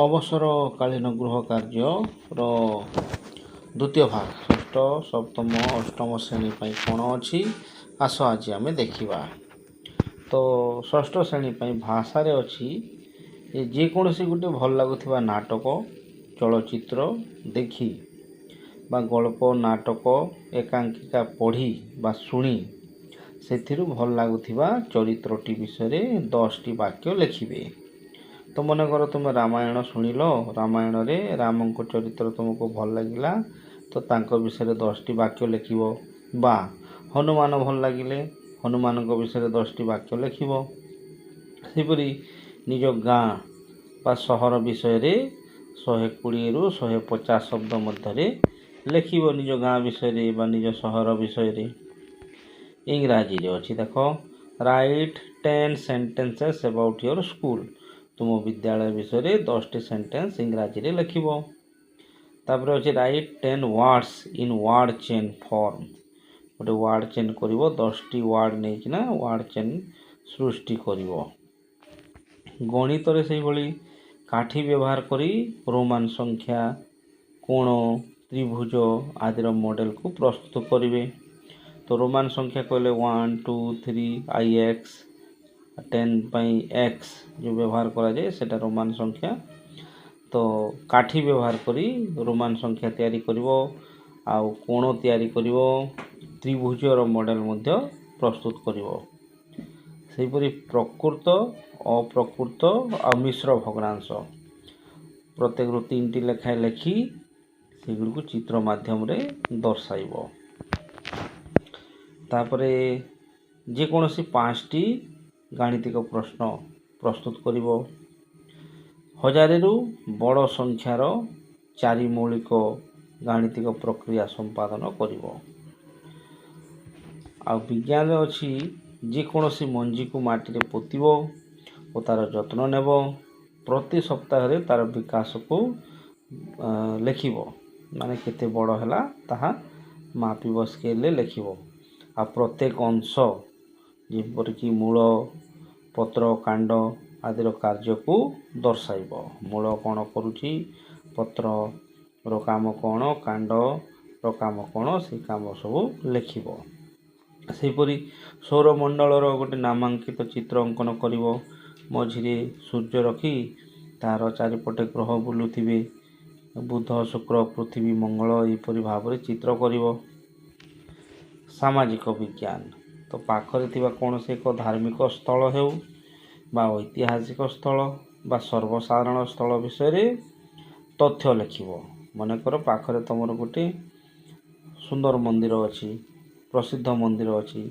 ଅବସରକାଳୀନ ଗୃହ କାର୍ଯ୍ୟର ଦ୍ୱିତୀୟ ଭାଗ ଷଷ୍ଠ ସପ୍ତମ ଅଷ୍ଟମ ଶ୍ରେଣୀ ପାଇଁ କ'ଣ ଅଛି ଆସ ଆଜି ଆମେ ଦେଖିବା। ତ ଷଷ୍ଠ ଶ୍ରେଣୀ ପାଇଁ ଭାଷାରେ ଅଛି ଯେକୌଣସି ଗୋଟେ ଭଲ ଲାଗୁଥିବା ନାଟକ ଚଳଚ୍ଚିତ୍ର ଦେଖି ବା ଗଳ୍ପ ନାଟକ ଏକାଙ୍କିକା ପଢ଼ି ବା ଶୁଣି ସେଥିରୁ ଭଲ ଲାଗୁଥିବା ଚରିତ୍ରଟି ବିଷୟରେ 10ଟି ବାକ୍ୟ ଲେଖିବେ। ତ ମନେକର ତୁମେ ରାମାୟଣ ଶୁଣିଲ, ରାମାୟଣରେ ରାମଙ୍କ ଚରିତ୍ର ତୁମକୁ ଭଲ ଲାଗିଲା ତ ତାଙ୍କ ବିଷୟରେ 10ଟି ବାକ୍ୟ ଲେଖିବ। ବା ହନୁମାନ ଭଲ ଲାଗିଲେ ହନୁମାନଙ୍କ ବିଷୟରେ 10ଟି ବାକ୍ୟ ଲେଖିବ। ସେହିପରି ନିଜ ଗାଁ ବା ସହର ବିଷୟରେ 120ରୁ 150 ଶବ୍ଦ ମଧ୍ୟରେ ଲେଖିବ ନିଜ ଗାଁ ବିଷୟରେ ବା ନିଜ ସହର ବିଷୟରେ। ଇଂରାଜୀରେ ଅଛି ଦେଖ, right 10 sentences about your school। ତୁମ ବିଦ୍ୟାଳୟ ବିଷୟରେ 10ଟି ସେଣ୍ଟେନ୍ସ ଇଂରାଜୀରେ ଲେଖିବ। ତାପରେ ଅଛି right 10 words in word chain form। ଗୋଟେ ୱାର୍ଡ଼ ଚେନ୍ କରିବ, 10ଟି ୱାର୍ଡ଼ ନେଇକିନା ୱାର୍ଡ଼ ଚେନ୍ ସୃଷ୍ଟି କରିବ। ଗଣିତରେ ସେଇଭଳି କାଠି ବ୍ୟବହାର କରି ରୋମାନ ସଂଖ୍ୟା, କୋଣ, ତ୍ରିଭୁଜ ଆଦିର ମଡ଼େଲକୁ ପ୍ରସ୍ତୁତ କରିବେ। ତ ରୋମାନ ସଂଖ୍ୟା କହିଲେ 1 2 3 IX, 10 ପାଇଁ X ଯେଉଁ ବ୍ୟବହାର କରାଯାଏ ସେଇଟା ରୋମାନ ସଂଖ୍ୟା। ତ କାଠି ବ୍ୟବହାର କରି ରୋମାନ ସଂଖ୍ୟା ତିଆରି କରିବ, ଆଉ କୋଣ ତିଆରି କରିବ, ତ୍ରିଭୁଜର ମଡ଼େଲ ମଧ୍ୟ ପ୍ରସ୍ତୁତ କରିବ। ସେହିପରି ପ୍ରକୃତ ଅପ୍ରକୃତ ଆଉ ମିଶ୍ର ଭଗ୍ନାଂଶ ପ୍ରତ୍ୟେକରୁ 3ଟି ଲେଖାଏଁ ଲେଖି ସେଗୁଡ଼ିକୁ ଚିତ୍ର ମାଧ୍ୟମରେ ଦର୍ଶାଇବ। ତାପରେ ଯେକୌଣସି 5ଟି ଗାଣିତିକ ପ୍ରଶ୍ନ ପ୍ରସ୍ତୁତ କରିବ। 1000ରୁ ବଡ଼ ସଂଖ୍ୟାର 4 ମୌଳିକ ଗାଣିତିକ ପ୍ରକ୍ରିୟା ସମ୍ପାଦନ କରିବ। ଆଉ ବିଜ୍ଞାନରେ ଅଛି ଯେକୌଣସି ମଞ୍ଜିକୁ ମାଟିରେ ପୋତିବ ଓ ତା'ର ଯତ୍ନ ନେବ। ପ୍ରତି ସପ୍ତାହରେ ତା'ର ବିକାଶକୁ ଲେଖିବ, ମାନେ କେତେ ବଡ଼ ହେଲା ତାହା ମାପିବ, ସ୍କେଲରେ ଲେଖିବ। ଆଉ ପ୍ରତ୍ୟେକ ଅଂଶ ଯେପରିକି ମୂଳ, ପତ୍ର, କାଣ୍ଡ ଆଦିର କାର୍ଯ୍ୟକୁ ଦର୍ଶାଇବ। ମୂଳ କ'ଣ କରୁଛି, ପତ୍ରର କାମ କ'ଣ, କାଣ୍ଡର କାମ କ'ଣ, ସେ କାମ ସବୁ ଲେଖିବ। ସେହିପରି ସୌରମଣ୍ଡଳର ଗୋଟେ ନାମାଙ୍କିତ ଚିତ୍ର ଅଙ୍କନ କରିବ। ମଝିରେ ସୂର୍ଯ୍ୟ ରଖି ତାହାର ଚାରିପଟେ ଗ୍ରହ ବୁଲୁଥିବେ, ବୁଧ, ଶୁକ୍ର, ପୃଥିବୀ, ମଙ୍ଗଳ ଏହିପରି ଭାବରେ ଚିତ୍ର କରିବ। ସାମାଜିକ ବିଜ୍ଞାନ ତ ପାଖରେ ଥିବା କୌଣସି ଏକ ଧାର୍ମିକ ସ୍ଥଳ ହେଉ ବା ଐତିହାସିକ ସ୍ଥଳ ବା ସର୍ବସାଧାରଣ ସ୍ଥଳ ବିଷୟରେ ତଥ୍ୟ ଲେଖିବ। ମନେକର ପାଖରେ ତୁମର ଗୋଟେ ସୁନ୍ଦର ମନ୍ଦିର ଅଛି, ପ୍ରସିଦ୍ଧ ମନ୍ଦିର ଅଛି,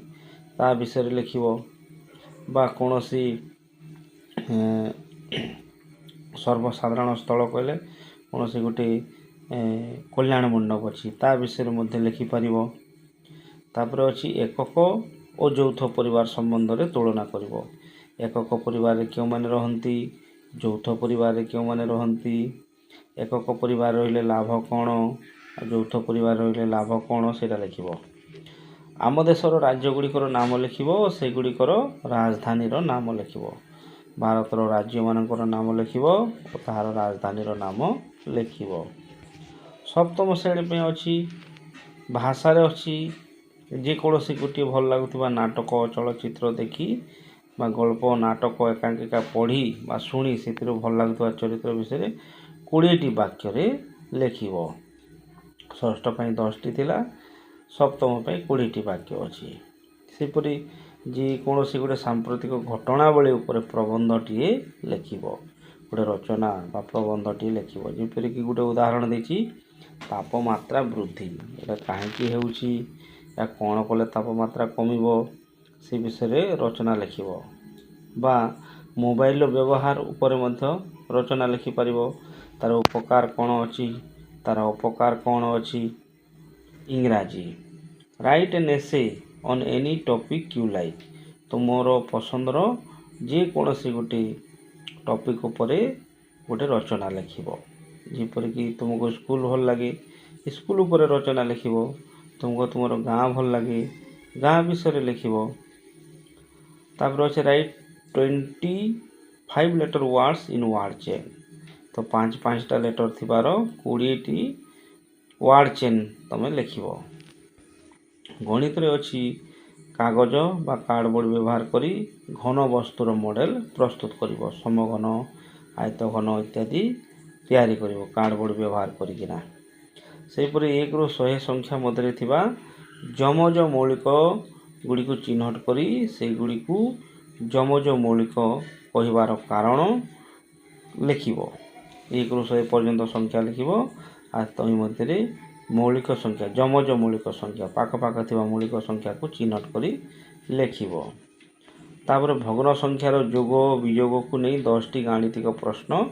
ତା ବିଷୟରେ ଲେଖିବ। ବା କୌଣସି ସର୍ବସାଧାରଣ ସ୍ଥଳ କହିଲେ କୌଣସି ଗୋଟେ କଲ୍ୟାଣ ମଣ୍ଡପ ଅଛି, ତା ବିଷୟରେ ମଧ୍ୟ ଲେଖିପାରିବ। ତାପରେ ଅଛି ଏକକ ଓ ଯୌଥ ପରିବାର ସମ୍ବନ୍ଧରେ ତୁଳନା କରିବ। ଏକକ ପରିବାରରେ କେଉଁମାନେ ରହନ୍ତି, ଯୌଥ ପରିବାରରେ କେଉଁମାନେ ରହନ୍ତି, ଏକକ ପରିବାର ରହିଲେ ଲାଭ କ'ଣ, ଯୌଥ ପରିବାର ରହିଲେ ଲାଭ କ'ଣ, ସେଇଟା ଲେଖିବ। ଆମ ଦେଶର ରାଜ୍ୟଗୁଡ଼ିକର ନାମ ଲେଖିବ, ସେଗୁଡ଼ିକର ରାଜଧାନୀର ନାମ ଲେଖିବ। ଭାରତର ରାଜ୍ୟମାନଙ୍କର ନାମ ଲେଖିବ ଓ ତାହାର ରାଜଧାନୀର ନାମ ଲେଖିବ। ସପ୍ତମ ଶ୍ରେଣୀ ପାଇଁ ଅଛି ଭାଷାରେ ଅଛି ଯେକୌଣସି ଗୋଟିଏ ଭଲ ଲାଗୁଥିବା ନାଟକ ଚଳଚ୍ଚିତ୍ର ଦେଖି ବା ଗଳ୍ପ ନାଟକ ଏକାଙ୍କିକା ପଢ଼ି ବା ଶୁଣି ସେଥିରୁ ଭଲ ଲାଗୁଥିବା ଚରିତ୍ର ବିଷୟରେ 20ଟି ବାକ୍ୟରେ ଲେଖିବ। ଷଷ୍ଠ ପାଇଁ 10ଟି ଥିଲା, ସପ୍ତମ ପାଇଁ 20ଟି ବାକ୍ୟ ଅଛି। ସେପରି ଯେକୌଣସି ଗୋଟେ ସାମ୍ପ୍ରତିକ ଘଟଣାବଳୀ ଉପରେ ପ୍ରବନ୍ଧଟିଏ ଲେଖିବ। ଗୋଟେ ରଚନା ବା ପ୍ରବନ୍ଧଟିଏ ଲେଖିବ। ଯେପରିକି ଗୋଟେ ଉଦାହରଣ ଦେଇଛି, ତାପମାତ୍ରା ବୃଦ୍ଧି, ଏଇଟା କାହିଁକି ହେଉଛି, ଏହା କ'ଣ କଲେ ତାପମାତ୍ରା କମିବ, ସେ ବିଷୟରେ ରଚନା ଲେଖିବ। ବା ମୋବାଇଲର ବ୍ୟବହାର ଉପରେ ମଧ୍ୟ ରଚନା ଲେଖିପାରିବ। ତା'ର ଉପକାର କ'ଣ ଅଛି, ତା'ର ଅପକାର କ'ଣ ଅଛି। ଇଂରାଜୀ write an essay on any topic you like. ତୁମର ପସନ୍ଦର ଯେକୌଣସି ଗୋଟେ ଟପିକ୍ ଉପରେ ଗୋଟେ ରଚନା ଲେଖିବ। ଯେପରିକି ତୁମକୁ ସ୍କୁଲ ଭଲ ଲାଗେ, ସ୍କୁଲ ଉପରେ ରଚନା ଲେଖିବ। ତୁମକୁ ତୁମର ଗାଁ ଭଲ ଲାଗେ, ଗାଁ ବିଷୟରେ ଲେଖିବ। ତାପରେ ଅଛି right 25 letter words in word chain। तो 5-5टा लेटर थिबार 20टी वार्ड चेन तमे लिखिब। गणित रे अछि कागज बा कार्डबोर्ड व्यवहार करी घन वस्तुर मॉडल प्रस्तुत करिब। समघन आयत घन इत्यादि तैयारी करिब कार्डबोर्ड व्यवहार करिकिना। सेहीपरि 1 ରୁ 100 संख्या मध्य थिबा जमज मौलिक गुड़ी को चिन्हट करी से गुड़ी को जमज मौलिक कहिबार कारण लिखिब। 1 ରୁ 100 पर्यंत संख्या लिखिब आ तहि मध्य मौलिक संख्या जमज मौलिक संख्या पाख थिबा मौलिक संख्या को चिन्हट करी लिखिब। तापर भग्न संख्यार जोग विजोग को नहीं 10टी गाणितिक प्रश्न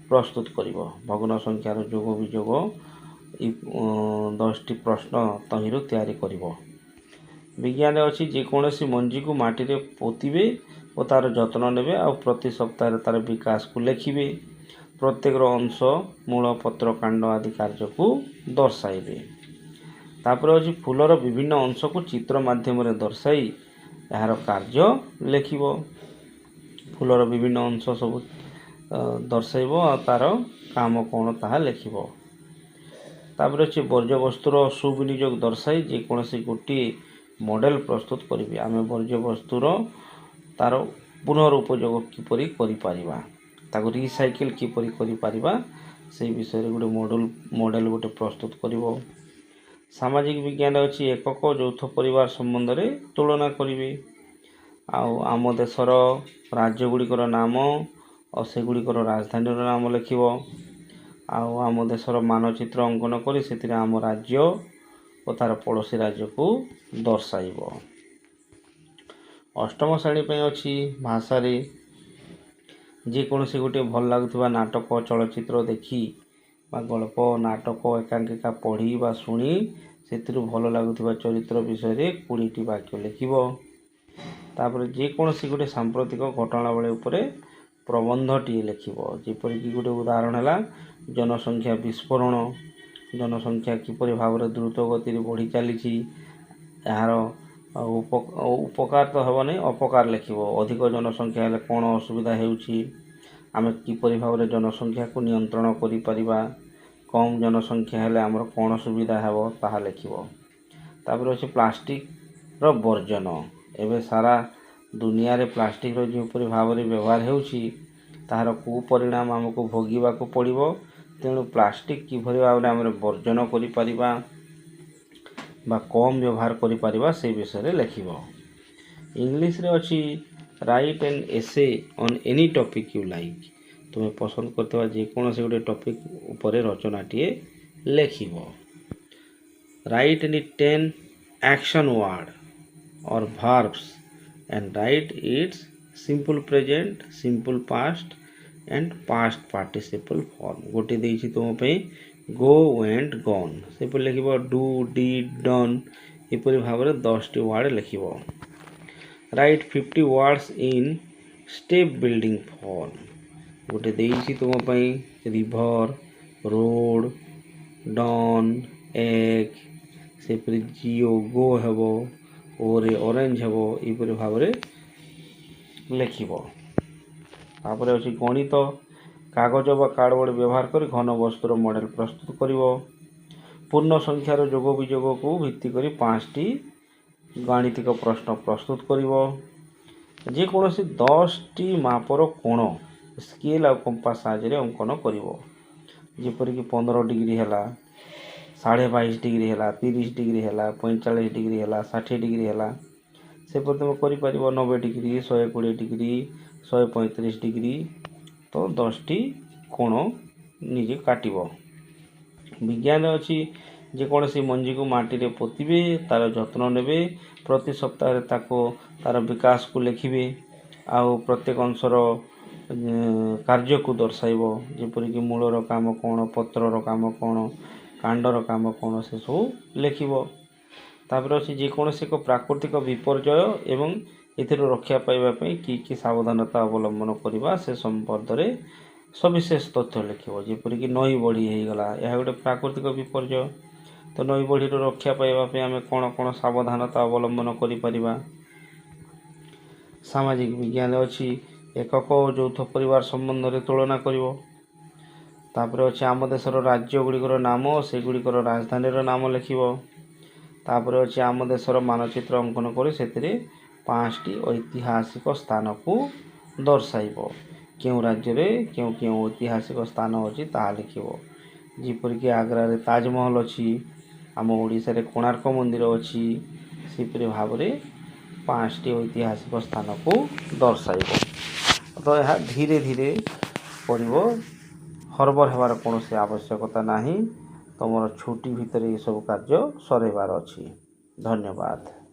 प्रस्तुत करिब। भग्न संख्यार जोग विजोग 10टी प्रश्न तहिरु तैयारी करिब। विज्ञान अच्छी जेकोसी मंजी को माटी रे पोतिबे और तार जत्न नेबे आ प्रति सप्ताह तार विकास को लिखिबे। प्रत्येक अंश मूल पत्र कांड आदि कार्य को दर्शाइबे। तापर अच्छी फूलर विभिन्न अंश को चित्र माध्यम रे दर्शाई यार कार्य लिखिब। फूलर विभिन्न अंश सब दर्शाइब और तार काम कौन ताहा लिखिब। तापर अच्छी वर्ज्य वस्तुर सुविनियोग दर्शाई जेकोसी गोटे मॉडल प्रस्तुत करिबे। आमे वर्ज्य वस्तुर तार पुनरुपयोग किपरि करि परिबा ताको रिसाइकल किपरि करि परिबा से विषय रे गोटे मॉडल गोटे प्रस्तुत करिवो। सामाजिक विज्ञान अच्छी एकक यौथ परिवार संबंध रे तुलना करिवे। आम देशर राज्य गुड़िकर नाम और से गुड़िकर राजधानी नाम लिखिब। आम देशर मानचित्र अंकन करी से आम राज्य और तार पड़ोसी राज्य को दर्शाइब। अष्टम श्रेणी पे अच्छी भाषा रे जेकोसी गोटे भल लगुवा नाटक चलचित्र देखी बा गल्प नाटक एकांकिका पढ़ी बा शुणी से भल लगुवा चरित्र विषय रे 20टी वाक्य लिखिब। तापर जेकोसी गोटे सांप्रतिक घटनावली उपरे प्रबंधटी लिखिब। जेपरिक गोटे उदाहरण है जनसंख्या विस्फोरण। जनसंख्या किपरि भाव में द्रुत गति बढ़ी चली यार उपकार तो हे नहीं अपकार लिखिब। अधिक जनसंख्या हेले कौन असुविधा होउछि आमे किपरि भाव में जनसंख्या को नियंत्रण करि परिबा। कम जनसंख्या हेले आमर कौन सुविधा हेबो ताहा लिखिब। तापर अछि प्लास्टिक रो वर्जन। एबे सारा दुनिया रे प्लास्टिक रो जेपरि भाव में व्यवहार होउछि ताहार कुपरिणाम आमको भोगिबा को पड़िबो। तेणु प्लास्टिक किपरि भाव में आमर वर्जन करि परिबा बा कम व्यवहार करि परिबा से विषय रे लिखिब। इंग्लिश रे अछि right an essay on any topic you like. तुम्हें पसंद करथवा जेकोसी गोटे टॉपिक उपरे रचनाटीए लिखिब। राइट एनी 10 एक्शन वर्ड और verbs and write its simple present, simple past and past participle form। गोटे देइछि तुम पे go went gone से पर लिखिब do did done एपरि भाव में 10टी वर्ड लिखिब। Write 50 words in step building form. गोटे देइछि तुम पे रिवर रोड डॉन एग से पर जियो गो हेबो ओरे ऑरेंज हेबो एपरि भाव में लिखिब। तापर अछि गणित कागज बा कार्डबोर्ड व्यवहार कर घन वस्तुर मॉडल प्रस्तुत करिब। पूर्ण संख्यार जोग विजोग को भित्ति करी 5टी गाणितिक प्रश्न प्रस्तुत करिब। जेकोसी 10टी मापर कोण स्केल आ कंपास साहाय्य अंकन करिब। जेपरिक 15 डिग्री है 22.5 डिग्री है 30 डिग्री है 45 डिग्री है 60 डिग्री है से तुम कर 90 डिग्री 120 डिग्री 135 डिग्री तो 10टी कोण निजे काटिब। विज्ञान अच्छी जेकोसी मंजी को माटी रे पोतिबे तार जत्न नेबे प्रति सप्ताह ताको तार विकास को लिखिबे आउ प्रत्येक अंशर कार्य को दर्शाइब। जेपरिक मूलर काम कौन पत्रर काम कौन कांडर काम कौन से सब लिखिब। तापर अच्छी जेकोसी एक प्राकृतिक विपर्यय एवं एथिरो रक्षा पाइबा कि सावधानता अवलंबन करवा से संबंध में सविशेष तथ्य लिखिब। जेपरिक नई बढ़ी हो गला यह गोटे प्राकृतिक विपर्यय तो नई बढ़ी रक्षा पाइबा आम कौन कौन सावधानता अवलंबन करिपरिबा। सामाजिक विज्ञान अच्छी एकक और यौथ परिवार संबंध में तुलना करिब। ତାପରେ ଅଛି ଆମ ଦେଶର ରାଜ୍ୟ ଗୁଡ଼ିକର ନାମ ସେଗୁଡ଼ିକର ରାଜଧାନୀର ନାମ ଲେଖିବ। ତାପରେ ଅଛି ଆମ ଦେଶର ମାନଚିତ୍ର ଅଙ୍କନ କରି ସେଥିରେ 5ଟି ଐତିହାସିକ ସ୍ଥାନକୁ ଦର୍ଶାଇବ। କେଉଁ ରାଜ୍ୟରେ କେଉଁ କେଉଁ ଐତିହାସିକ ସ୍ଥାନ ଅଛି ତାହା ଲେଖିବ। ଯେପରିକି ଆଗ୍ରାରେ ତାଜମହଲ ଅଛି, ଆମ ଓଡ଼ିଶାରେ କୋଣାର୍କ ମନ୍ଦିର ଅଛି। ସେପରି ଭାବରେ 5ଟି ଐତିହାସିକ ସ୍ଥାନକୁ ଦର୍ଶାଇବ। ତ ଏହା ଧୀରେ ଧୀରେ ପଡ଼ିବ, ହରବର ହେବାର କୌଣସି ଆବଶ୍ୟକତା ନାହିଁ। ତୁମର ଛୁଟି ଭିତରେ ଏସବୁ କାର୍ଯ୍ୟ ସରେଇବାର ଅଛି। ଧନ୍ୟବାଦ।